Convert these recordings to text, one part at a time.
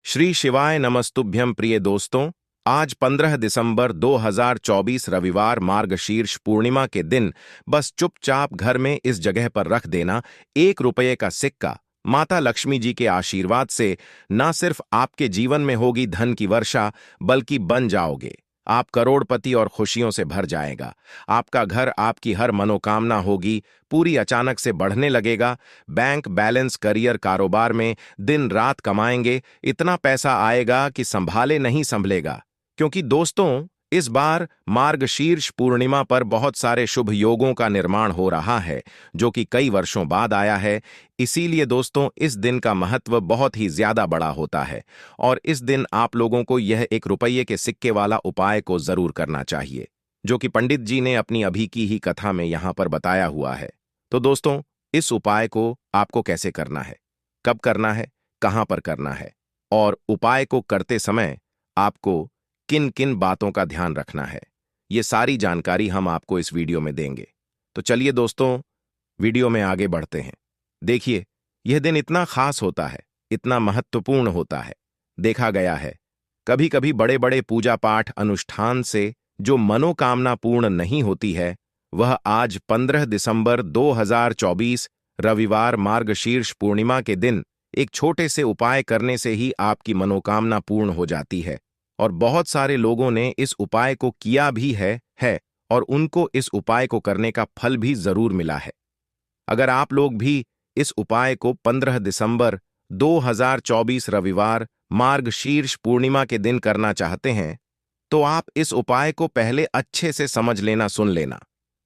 श्री शिवाय नमस्तुभ्यं प्रिय दोस्तों। आज 15 दिसंबर 2024 रविवार मार्गशीर्ष पूर्णिमा के दिन बस चुपचाप घर में इस जगह पर रख देना 1 रुपये का सिक्का। माता लक्ष्मी जी के आशीर्वाद से न सिर्फ आपके जीवन में होगी धन की वर्षा, बल्कि बन जाओगे आप करोड़पति और खुशियों से भर जाएगा। आपका घर, आपकी हर मनोकामना होगी पूरी, अचानक से बढ़ने लगेगा। बैंक बैलेंस, करियर, कारोबार में दिन रात कमाएंगे, इतना पैसा आएगा कि संभाले नहीं संभलेगा। क्योंकि दोस्तों, इस बार मार्गशीर्ष पूर्णिमा पर बहुत सारे शुभ योगों का निर्माण हो रहा है, जो कि कई वर्षों बाद आया है। इसीलिए दोस्तों, इस दिन का महत्व बहुत ही ज्यादा बड़ा होता है और इस दिन आप लोगों को यह 1 रुपये के सिक्के वाला उपाय को जरूर करना चाहिए, जो कि पंडित जी ने अपनी अभी की ही कथा में यहां पर बताया हुआ है। तो दोस्तों, इस उपाय को आपको कैसे करना है, कब करना है, कहां पर करना है और उपाय को करते समय आपको किन किन बातों का ध्यान रखना है, ये सारी जानकारी हम आपको इस वीडियो में देंगे। तो चलिए दोस्तों, वीडियो में आगे बढ़ते हैं। देखिए, यह दिन इतना खास होता है, इतना महत्वपूर्ण होता है। देखा गया है कभी कभी बड़े बड़े पूजा पाठ अनुष्ठान से जो मनोकामना पूर्ण नहीं होती है, वह आज 15 दिसंबर 2024 रविवार मार्गशीर्ष पूर्णिमा के दिन एक छोटे से उपाय करने से ही आपकी मनोकामना पूर्ण हो जाती है। और बहुत सारे लोगों ने इस उपाय को किया भी है और उनको इस उपाय को करने का फल भी जरूर मिला है। अगर आप लोग भी इस उपाय को 15 दिसंबर 2024 रविवार मार्गशीर्ष पूर्णिमा के दिन करना चाहते हैं, तो आप इस उपाय को पहले अच्छे से समझ लेना, सुन लेना,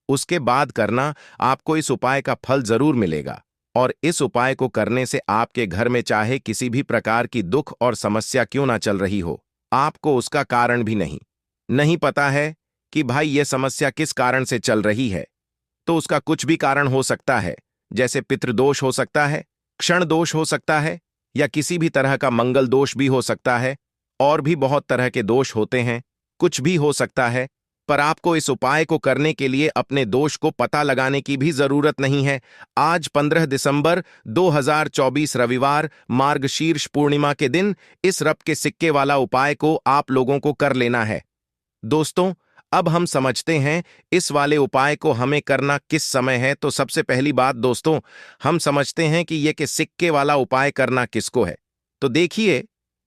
उसके बाद करना। आपको इस उपाय का फल जरूर मिलेगा और इस उपाय को करने से आपके घर में चाहे किसी भी प्रकार की दुख और समस्या क्यों ना चल रही हो, आपको उसका कारण भी नहीं पता है कि भाई ये समस्या किस कारण से चल रही है, तो उसका कुछ भी कारण हो सकता है। जैसे पितृदोष हो सकता है, क्षण दोष हो सकता है, या किसी भी तरह का मंगल दोष भी हो सकता है। और भी बहुत तरह के दोष होते हैं, कुछ भी हो सकता है। पर आपको इस उपाय को करने के लिए अपने दोष को पता लगाने की भी जरूरत नहीं है। आज 15 दिसंबर 2024 रविवार मार्गशीर्ष पूर्णिमा के दिन इस रब के सिक्के वाला उपाय को आप लोगों को कर लेना है। दोस्तों, अब हम समझते हैं इस वाले उपाय को हमें करना किस समय है। तो सबसे पहली बात दोस्तों, हम समझते हैं कि यह कि सिक्के वाला उपाय करना किसको है। तो देखिए,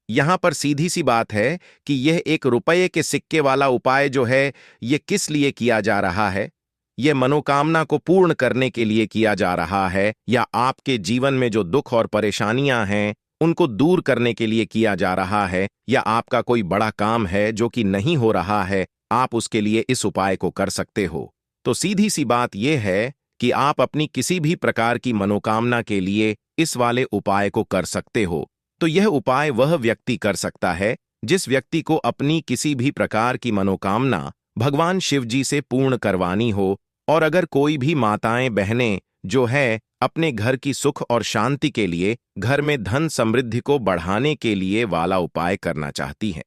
यहां पर सीधी सी बात है कि यह 1 रुपये के सिक्के वाला उपाय जो है, यह किस लिए किया जा रहा है। यह मनोकामना को पूर्ण करने के लिए किया जा रहा है, या आपके जीवन में जो दुख और परेशानियां हैं उनको दूर करने के लिए किया जा रहा है, या आपका कोई बड़ा काम है जो कि नहीं हो रहा है, आप उसके लिए इस उपाय को कर सकते हो। तो सीधी सी बात यह है कि आप अपनी किसी भी प्रकार की मनोकामना के लिए इस वाले उपाय को कर सकते हो। तो यह उपाय वह व्यक्ति कर सकता है जिस व्यक्ति को अपनी किसी भी प्रकार की मनोकामना भगवान शिव जी से पूर्ण करवानी हो। और अगर कोई भी माताएं बहनें जो है अपने घर की सुख और शांति के लिए, घर में धन समृद्धि को बढ़ाने के लिए वाला उपाय करना चाहती हैं,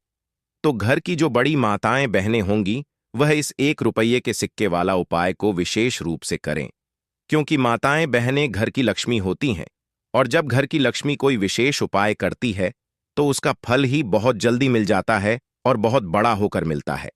तो घर की जो बड़ी माताएं बहनें होंगी, वह इस 1 रुपये के सिक्के वाला उपाय को विशेष रूप से करें। क्योंकि माताएं बहनें घर की लक्ष्मी होती हैं, और जब घर की लक्ष्मी कोई विशेष उपाय करती है तो उसका फल ही बहुत जल्दी मिल जाता है और बहुत बड़ा होकर मिलता है।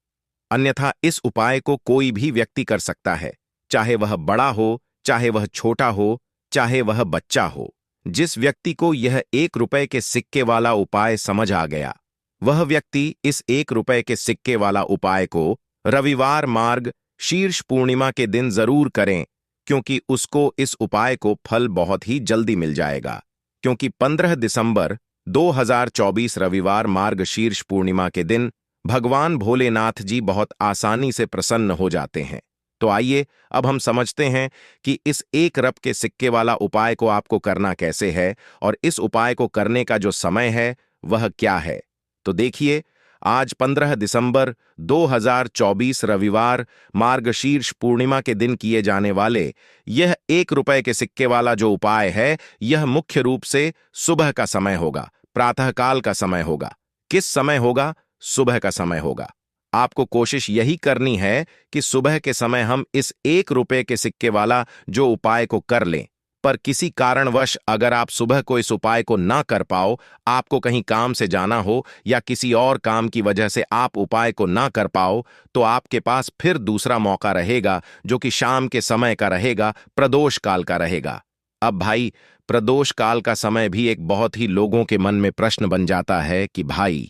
अन्यथा इस उपाय को कोई भी व्यक्ति कर सकता है, चाहे वह बड़ा हो, चाहे वह छोटा हो, चाहे वह बच्चा हो। जिस व्यक्ति को यह 1 रुपये के सिक्के वाला उपाय समझ आ गया, वह व्यक्ति इस 1 रुपये के सिक्के वाला उपाय को रविवार मार्ग शीर्ष पूर्णिमा के दिन जरूर करें, क्योंकि उसको इस उपाय को फल बहुत ही जल्दी मिल जाएगा। क्योंकि 15 दिसंबर 2024 रविवार मार्गशीर्ष पूर्णिमा के दिन भगवान भोलेनाथ जी बहुत आसानी से प्रसन्न हो जाते हैं। तो आइए अब हम समझते हैं कि इस 1 रुपये के सिक्के वाला उपाय को आपको करना कैसे है और इस उपाय को करने का जो समय है वह क्या है। तो देखिए, आज 15 दिसंबर 2024 रविवार मार्गशीर्ष पूर्णिमा के दिन किए जाने वाले यह 1 रुपये के सिक्के वाला जो उपाय है, यह मुख्य रूप से सुबह का समय होगा, प्रातःकाल का समय होगा। किस समय होगा? सुबह का समय होगा। आपको कोशिश यही करनी है कि सुबह के समय हम इस 1 रुपये के सिक्के वाला जो उपाय को कर लें। पर किसी कारणवश अगर आप सुबह को इस उपाय को ना कर पाओ, आपको कहीं काम से जाना हो या किसी और काम की वजह से आप उपाय को ना कर पाओ, तो आपके पास फिर दूसरा मौका रहेगा, जो कि शाम के समय का रहेगा, प्रदोष काल का रहेगा। अब भाई, प्रदोष काल का समय भी एक बहुत ही लोगों के मन में प्रश्न बन जाता है कि भाई,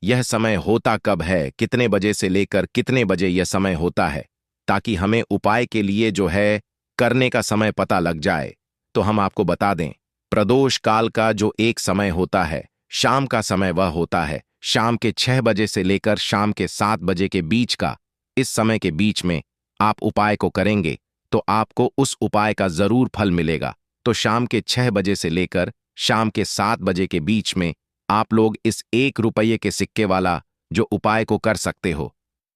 यह समय होता कब है, कितने बजे से लेकर कितने बजे यह समय होता है, ताकि हमें उपाय के लिए जो है करने का समय पता लग जाए। तो हम आपको बता दें, प्रदोष काल का जो एक समय होता है, शाम का समय, वह होता है शाम के 6 बजे से लेकर शाम के 7 बजे के बीच का। इस समय के बीच में आप उपाय को करेंगे तो आपको उस उपाय का जरूर फल मिलेगा। तो शाम के 6 बजे से लेकर शाम के 7 बजे के बीच में आप लोग इस 1 रुपये के सिक्के वाला जो उपाय को कर सकते हो।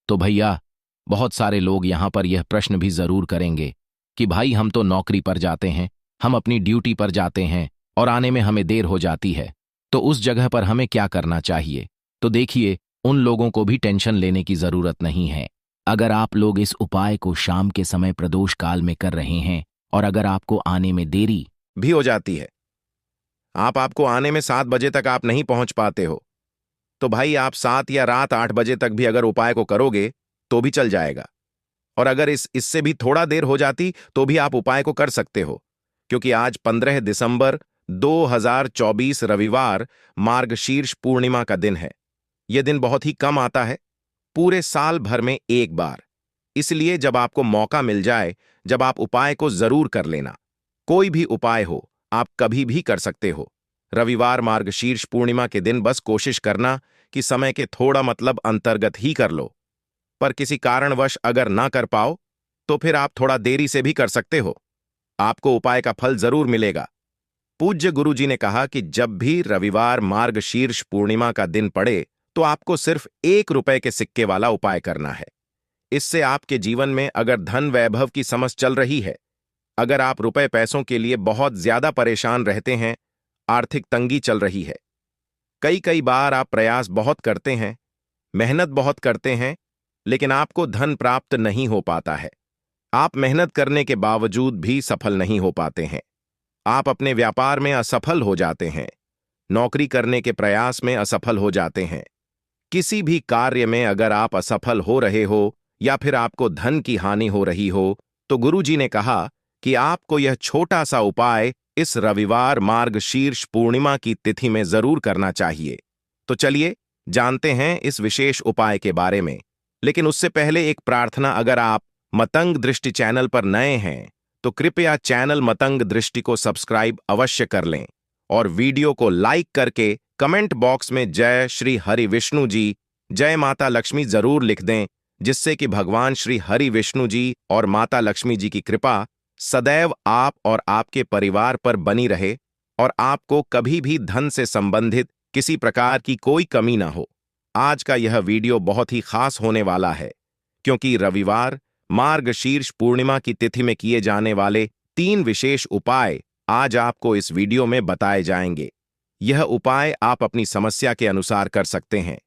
तो भैया, बहुत सारे लोग यहां पर यह प्रश्न भी जरूर करेंगे कि भाई, हम तो नौकरी पर जाते हैं, हम अपनी ड्यूटी पर जाते हैं और आने में हमें देर हो जाती है, तो उस जगह पर हमें क्या करना चाहिए? तो देखिए, उन लोगों को भी टेंशन लेने की जरूरत नहीं है। अगर आप लोग इस उपाय को शाम के समय प्रदोष काल में कर रहे हैं और अगर आपको आने में देरी भी हो जाती है, आपको आने में 7 बजे तक आप नहीं पहुंच पाते हो, तो भाई आप 7 या रात 8 बजे तक भी अगर उपाय को करोगे तो भी चल जाएगा। और अगर इससे भी थोड़ा देर हो जाती तो भी आप उपाय को कर सकते हो, क्योंकि आज 15 दिसंबर 2024 रविवार मार्गशीर्ष पूर्णिमा का दिन है। यह दिन बहुत ही कम आता है, पूरे साल भर में एक बार। इसलिए जब आपको मौका मिल जाए, जब आप उपाय को जरूर कर लेना। कोई भी उपाय हो, आप कभी भी कर सकते हो। रविवार मार्गशीर्ष पूर्णिमा के दिन बस कोशिश करना कि समय के थोड़ा अंतर्गत ही कर लो। पर किसी कारणवश अगर ना कर पाओ, तो फिर आप थोड़ा देरी से भी कर सकते हो। आपको उपाय का फल जरूर मिलेगा। पूज्य गुरुजी ने कहा कि जब भी रविवार मार्गशीर्ष पूर्णिमा का दिन पड़े, तो आपको सिर्फ 1 रुपये के सिक्के वाला उपाय करना है। इससे आपके जीवन में अगर धन वैभव की समस्या चल रही है, अगर आप रुपए पैसों के लिए बहुत ज्यादा परेशान रहते हैं, आर्थिक तंगी चल रही है, कई कई बार आप प्रयास बहुत करते हैं, मेहनत बहुत करते हैं, लेकिन आपको धन प्राप्त नहीं हो पाता है। आप मेहनत करने के बावजूद भी सफल नहीं हो पाते हैं। आप अपने व्यापार में असफल हो जाते हैं, नौकरी करने के प्रयास में असफल हो जाते हैं। किसी भी कार्य में अगर आप असफल हो रहे हो या फिर आपको धन की हानि हो रही हो, तो गुरुजी ने कहा कि आपको यह छोटा सा उपाय इस रविवार मार्गशीर्ष पूर्णिमा की तिथि में जरूर करना चाहिए। तो चलिए जानते हैं इस विशेष उपाय के बारे में। लेकिन उससे पहले एक प्रार्थना, अगर आप मतंग दृष्टि चैनल पर नए हैं तो कृपया चैनल मतंग दृष्टि को सब्सक्राइब अवश्य कर लें और वीडियो को लाइक करके कमेंट बॉक्स में जय श्री हरि विष्णु जी, जय माता लक्ष्मी जरूर लिख दें, जिससे कि भगवान श्री हरि विष्णु जी और माता लक्ष्मी जी की कृपा सदैव आप और आपके परिवार पर बनी रहे और आपको कभी भी धन से संबंधित किसी प्रकार की कोई कमी ना हो। आज का यह वीडियो बहुत ही खास होने वाला है, क्योंकि रविवार मार्गशीर्ष पूर्णिमा की तिथि में किए जाने वाले 3 विशेष उपाय आज आपको इस वीडियो में बताए जाएंगे। यह उपाय आप अपनी समस्या के अनुसार कर सकते हैं।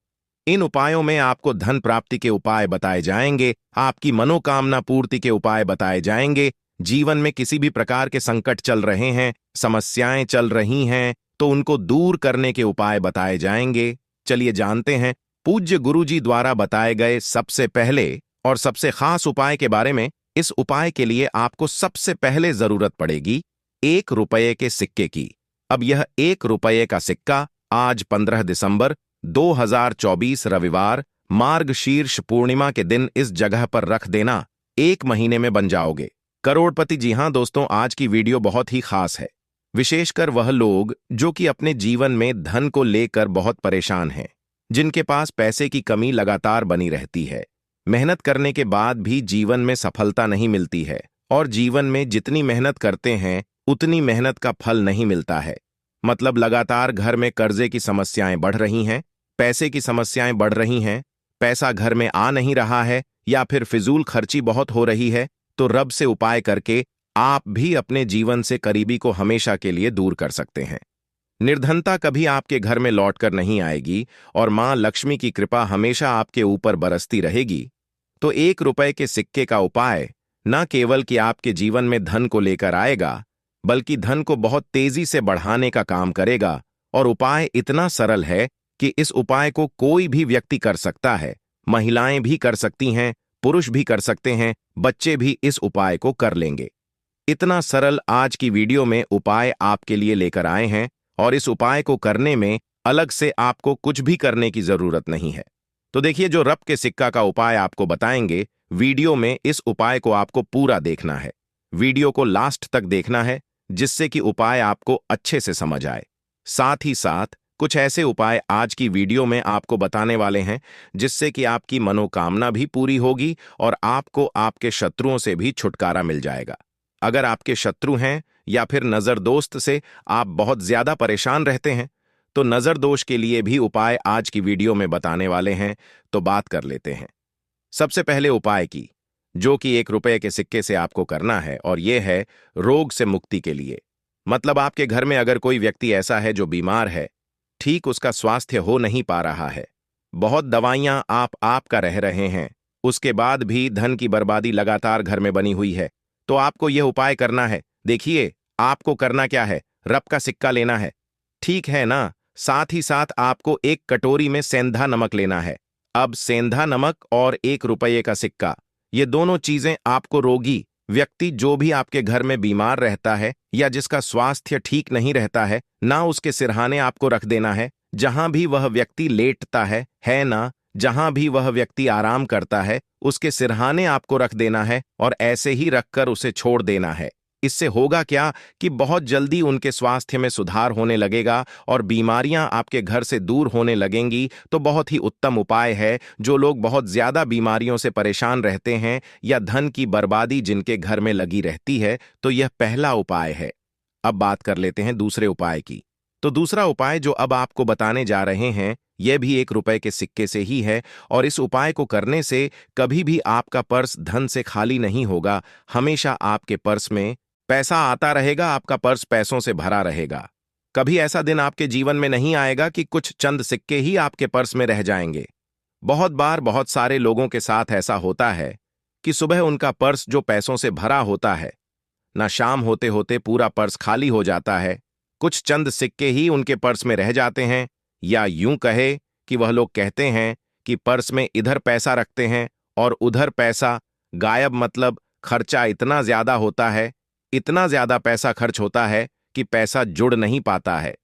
इन उपायों में आपको धन प्राप्ति के उपाय बताए जाएंगे, आपकी मनोकामना पूर्ति के उपाय बताए जाएंगे। जीवन में किसी भी प्रकार के संकट चल रहे हैं, समस्याएं चल रही हैं, तो उनको दूर करने के उपाय बताए जाएंगे। चलिए जानते हैं पूज्य गुरुजी द्वारा बताए गए सबसे पहले और सबसे खास उपाय के बारे में। इस उपाय के लिए आपको सबसे पहले जरूरत पड़ेगी 1 रुपये के सिक्के की। अब यह 1 रुपये का सिक्का आज 15 दिसंबर 2024 रविवार मार्गशीर्ष पूर्णिमा के दिन इस जगह पर रख देना, 1 महीने में बन जाओगे करोड़पति। जी हां दोस्तों, आज की वीडियो बहुत ही खास है, विशेषकर वह लोग जो कि अपने जीवन में धन को लेकर बहुत परेशान हैं, जिनके पास पैसे की कमी लगातार बनी रहती है, मेहनत करने के बाद भी जीवन में सफलता नहीं मिलती है और जीवन में जितनी मेहनत करते हैं उतनी मेहनत का फल नहीं मिलता है। मतलब लगातार घर में कर्जे की समस्याएं बढ़ रही हैं, पैसे की समस्याएं बढ़ रही हैं, पैसा घर में आ नहीं रहा है या फिर फिजूल खर्ची बहुत हो रही है। तो रब से उपाय करके आप भी अपने जीवन से करीबी को हमेशा के लिए दूर कर सकते हैं। निर्धनता कभी आपके घर में लौटकर नहीं आएगी और मां लक्ष्मी की कृपा हमेशा आपके ऊपर बरसती रहेगी। तो 1 रुपये के सिक्के का उपाय न केवल कि आपके जीवन में धन को लेकर आएगा, बल्कि धन को बहुत तेजी से बढ़ाने का काम करेगा। और उपाय इतना सरल है कि इस उपाय को कोई भी व्यक्ति कर सकता है। महिलाएं भी कर सकती हैं, पुरुष भी कर सकते हैं, बच्चे भी इस उपाय को कर लेंगे। इतना सरल आज की वीडियो में उपाय आपके लिए लेकर आए हैं, और इस उपाय को करने में अलग से आपको कुछ भी करने की जरूरत नहीं है। तो देखिए, जो रब के सिक्का का उपाय आपको बताएंगे, वीडियो में इस उपाय को आपको पूरा देखना है। वीडियो को लास्ट तक देखना है, जिससे कि उपाय आपको अच्छे से समझ आए। साथ ही साथ कुछ ऐसे उपाय आज की वीडियो में आपको बताने वाले हैं, जिससे कि आपकी मनोकामना भी पूरी होगी और आपको आपके शत्रुओं से भी छुटकारा मिल जाएगा। अगर आपके शत्रु हैं या फिर नजर दोस्त से आप बहुत ज्यादा परेशान रहते हैं, तो नजर दोष के लिए भी उपाय आज की वीडियो में बताने वाले हैं। तो बात कर लेते हैं सबसे पहले उपाय की, जो कि 1 रुपए के सिक्के से आपको करना है, और यह है रोग से मुक्ति के लिए। मतलब आपके घर में अगर कोई व्यक्ति ऐसा है जो बीमार है, ठीक उसका स्वास्थ्य हो नहीं पा रहा है, बहुत दवाइयां आपका रह रहे हैं, उसके बाद भी धन की बर्बादी लगातार घर में बनी हुई है, तो आपको यह उपाय करना है। देखिए, आपको करना क्या है, रब का सिक्का लेना है, ठीक है ना। साथ ही साथ आपको एक कटोरी में सेंधा नमक लेना है। अब सेंधा नमक और 1 रुपए का सिक्का, ये दोनों चीजें आपको रोगी व्यक्ति, जो भी आपके घर में बीमार रहता है या जिसका स्वास्थ्य ठीक नहीं रहता है ना, उसके सिरहाने आपको रख देना है। जहां भी वह व्यक्ति लेटता है ना, जहां भी वह व्यक्ति आराम करता है, उसके सिरहाने आपको रख देना है, और ऐसे ही रखकर उसे छोड़ देना है। इससे होगा क्या कि बहुत जल्दी उनके स्वास्थ्य में सुधार होने लगेगा और बीमारियां आपके घर से दूर होने लगेंगी। तो बहुत ही उत्तम उपाय है। जो लोग बहुत ज्यादा बीमारियों से परेशान रहते हैं या धन की बर्बादी जिनके घर में लगी रहती है, तो यह पहला उपाय है। अब बात कर लेते हैं दूसरे उपाय की। तो दूसरा उपाय जो अब आपको बताने जा रहे हैं, यह भी 1 रुपए के सिक्के से ही है, और इस उपाय को करने से कभी भी आपका पर्स धन से खाली नहीं होगा। हमेशा आपके पर्स में पैसा आता रहेगा, आपका पर्स पैसों से भरा रहेगा। कभी ऐसा दिन आपके जीवन में नहीं आएगा कि कुछ चंद सिक्के ही आपके पर्स में रह जाएंगे। बहुत बार बहुत सारे लोगों के साथ ऐसा होता है कि सुबह उनका पर्स जो पैसों से भरा होता है ना, शाम होते होते पूरा पर्स खाली हो जाता है। कुछ चंद सिक्के ही उनके पर्स में रह जाते हैं, या यूं कहे कि वह लोग कहते हैं कि पर्स में इधर पैसा रखते हैं और उधर पैसा गायब। मतलब खर्चा इतना ज्यादा होता है, इतना ज्यादा पैसा खर्च होता है कि पैसा जुड़ नहीं पाता है।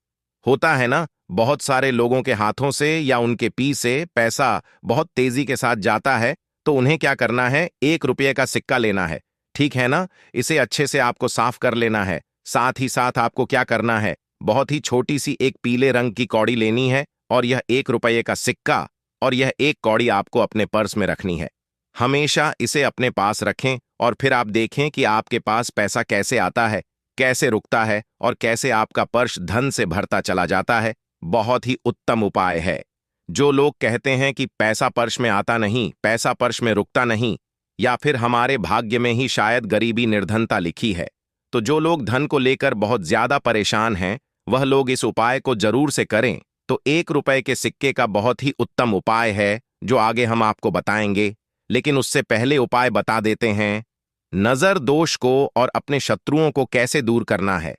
होता है ना, बहुत सारे लोगों के हाथों से या उनके पी से पैसा बहुत तेजी के साथ जाता है। तो उन्हें क्या करना है, 1 रुपए का सिक्का लेना है, ठीक है ना। इसे अच्छे से आपको साफ कर लेना है। साथ ही साथ आपको क्या करना है, बहुत ही छोटी सी एक पीले रंग की कौड़ी लेनी है, और यह 1 रुपए का सिक्का और यह एक कौड़ी आपको अपने पर्स में रखनी है। हमेशा इसे अपने पास रखें, और फिर आप देखें कि आपके पास पैसा कैसे आता है, कैसे रुकता है, और कैसे आपका पर्स धन से भरता चला जाता है। बहुत ही उत्तम उपाय है। जो लोग कहते हैं कि पैसा पर्स में आता नहीं, पैसा पर्स में रुकता नहीं, या फिर हमारे भाग्य में ही शायद गरीबी निर्धनता लिखी है, तो जो लोग धन को लेकर बहुत ज्यादा परेशान हैं, वह लोग इस उपाय को जरूर से करें। तो 1 रुपए के सिक्के का बहुत ही उत्तम उपाय है, जो आगे हम आपको बताएंगे। लेकिन उससे पहले उपाय बता देते हैं, नजर दोष को और अपने शत्रुओं को कैसे दूर करना है।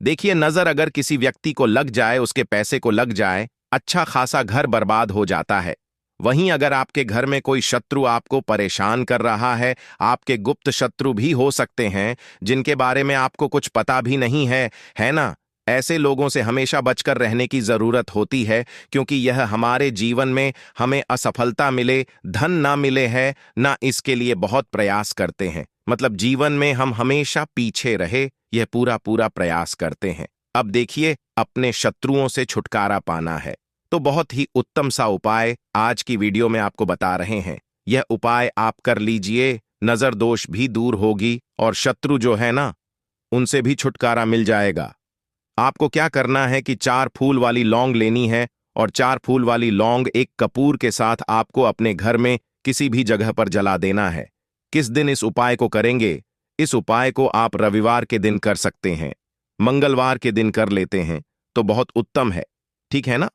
देखिए, नजर अगर किसी व्यक्ति को लग जाए, उसके पैसे को लग जाए, अच्छा खासा घर बर्बाद हो जाता है। वहीं अगर आपके घर में कोई शत्रु आपको परेशान कर रहा है, आपके गुप्त शत्रु भी हो सकते हैं जिनके बारे में आपको कुछ पता भी नहीं है ना। ऐसे लोगों से हमेशा बचकर रहने की जरूरत होती है, क्योंकि यह हमारे जीवन में हमें असफलता मिले, धन ना मिले है ना, इसके लिए बहुत प्रयास करते हैं। मतलब जीवन में हम हमेशा पीछे रहे, यह पूरा पूरा प्रयास करते हैं। अब देखिए, अपने शत्रुओं से छुटकारा पाना है, तो बहुत ही उत्तम सा उपाय आज की वीडियो में आपको बता रहे हैं। यह उपाय आप कर लीजिए, नजर दोष भी दूर होगी और शत्रु जो है ना, उनसे भी छुटकारा मिल जाएगा। आपको क्या करना है कि 4 फूल वाली लौंग लेनी है, और 4 फूल वाली लौंग एक कपूर के साथ आपको अपने घर में किसी भी जगह पर जला देना है। किस दिन इस उपाय को करेंगे? इस उपाय को आप रविवार के दिन कर सकते हैं, मंगलवार के दिन कर लेते हैं तो बहुत उत्तम है, ठीक है ना।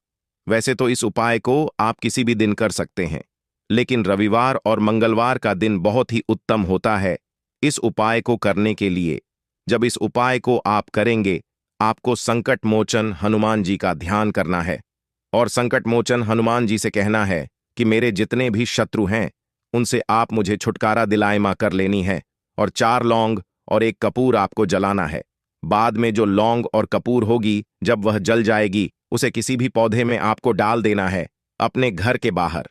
वैसे तो इस उपाय को आप किसी भी दिन कर सकते हैं, लेकिन रविवार और मंगलवार का दिन बहुत ही उत्तम होता है इस उपाय को करने के लिए। जब इस उपाय को आप करेंगे, आपको संकट मोचन हनुमान जी का ध्यान करना है और संकट मोचन हनुमान जी से कहना है कि मेरे जितने भी शत्रु हैं उनसे आप मुझे छुटकारा दिलाए मां कर लेनी है, और 4 लौंग और 1 कपूर आपको जलाना है। बाद में जो लौंग और कपूर होगी, जब वह जल जाएगी, उसे किसी भी पौधे में आपको डाल देना है, अपने घर के बाहर।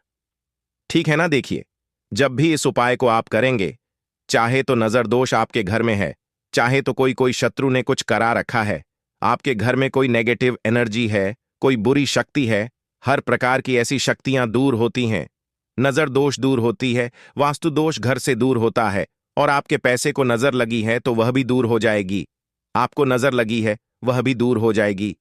ठीक है ना? देखिए, जब भी इस उपाय को आप करेंगे, चाहे तो नजर दोष आपके घर में है, चाहे तो कोई शत्रु ने कुछ करा रखा है, आपके घर में कोई नेगेटिव एनर्जी है, कोई बुरी शक्ति है, हर प्रकार की ऐसी शक्तियां दूर होती हैं। नजर दोष दूर होती है, वास्तु दोष घर से दूर होता है, और आपके पैसे को नजर लगी है तो वह भी दूर हो जाएगी। आपको नजर लगी है, वह भी दूर हो जाएगी।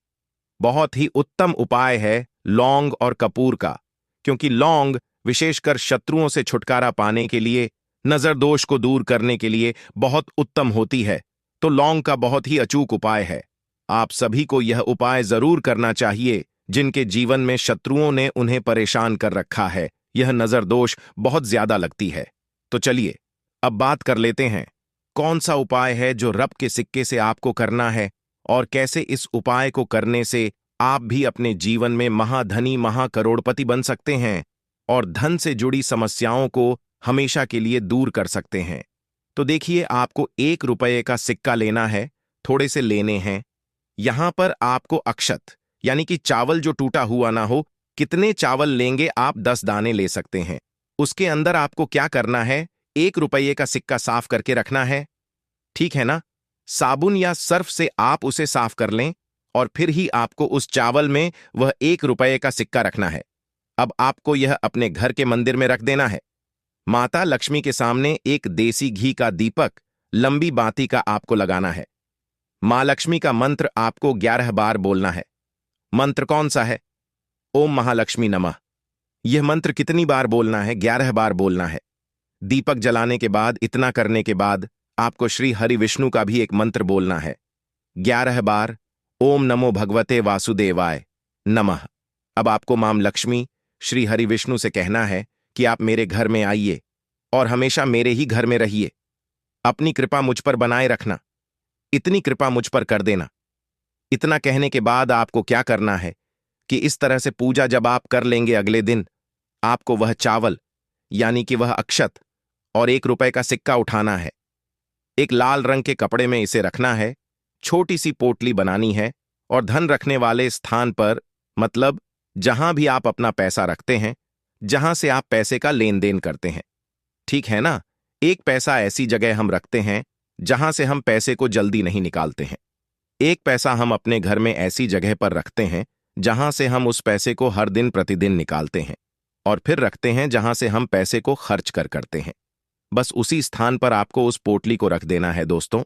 बहुत ही उत्तम उपाय है लौंग और कपूर का, क्योंकि लौंग विशेषकर शत्रुओं से छुटकारा पाने के लिए, नजर दोष को दूर करने के लिए बहुत उत्तम होती है। तो लौंग का बहुत ही अचूक उपाय है। आप सभी को यह उपाय जरूर करना चाहिए जिनके जीवन में शत्रुओं ने उन्हें परेशान कर रखा है, यह नजर दोष बहुत ज्यादा लगती है। तो चलिए अब बात कर लेते हैं कौन सा उपाय है जो रब के सिक्के से आपको करना है, और कैसे इस उपाय को करने से आप भी अपने जीवन में महाधनी महाकरोड़पति बन सकते हैं और धन से जुड़ी समस्याओं को हमेशा के लिए दूर कर सकते हैं। तो देखिए, आपको 1 रुपये का सिक्का लेना है, थोड़े से लेने हैं। यहां पर आपको अक्षत यानी कि चावल जो टूटा हुआ ना हो, कितने चावल लेंगे आप 10 दाने ले सकते हैं। उसके अंदर आपको क्या करना है, 1 रुपये का सिक्का साफ करके रखना है। ठीक है ना? साबुन या सर्फ से आप उसे साफ कर लें और फिर ही आपको उस चावल में वह 1 रुपये का सिक्का रखना है। अब आपको यह अपने घर के मंदिर में रख देना है। माता लक्ष्मी के सामने एक देसी घी का दीपक लंबी बाती का आपको लगाना है। मां लक्ष्मी का मंत्र आपको 11 बार बोलना है। मंत्र कौन सा है? ओम महालक्ष्मी नमः। यह मंत्र कितनी बार बोलना है? 11 बार बोलना है। दीपक जलाने के बाद, इतना करने के बाद आपको श्री हरि विष्णु का भी एक मंत्र बोलना है 11 बार। ओम नमो भगवते वासुदेवाय नमः। अब आपको मां लक्ष्मी श्री हरि विष्णु से कहना है कि आप मेरे घर में आइए और हमेशा मेरे ही घर में रहिए। अपनी कृपा मुझ पर बनाए रखना, इतनी कृपा मुझ पर कर देना। इतना कहने के बाद आपको क्या करना है कि इस तरह से पूजा जब आप कर लेंगे, अगले दिन आपको वह चावल यानी कि वह अक्षत और 1 रुपये का सिक्का उठाना है। एक लाल रंग के कपड़े में इसे रखना है, छोटी सी पोटली बनानी है और धन रखने वाले स्थान पर, मतलब जहां भी आप अपना पैसा रखते हैं, जहां से आप पैसे का लेन देन करते हैं, ठीक है ना? एक पैसा ऐसी जगह हम रखते हैं जहां से हम पैसे को जल्दी नहीं निकालते हैं। एक पैसा हम अपने घर में ऐसी जगह पर रखते हैं जहां से हम उस पैसे को हर दिन प्रतिदिन निकालते हैं, और फिर रखते हैं जहां से हम पैसे को खर्च करते हैं। बस उसी स्थान पर आपको उस पोटली को रख देना है दोस्तों।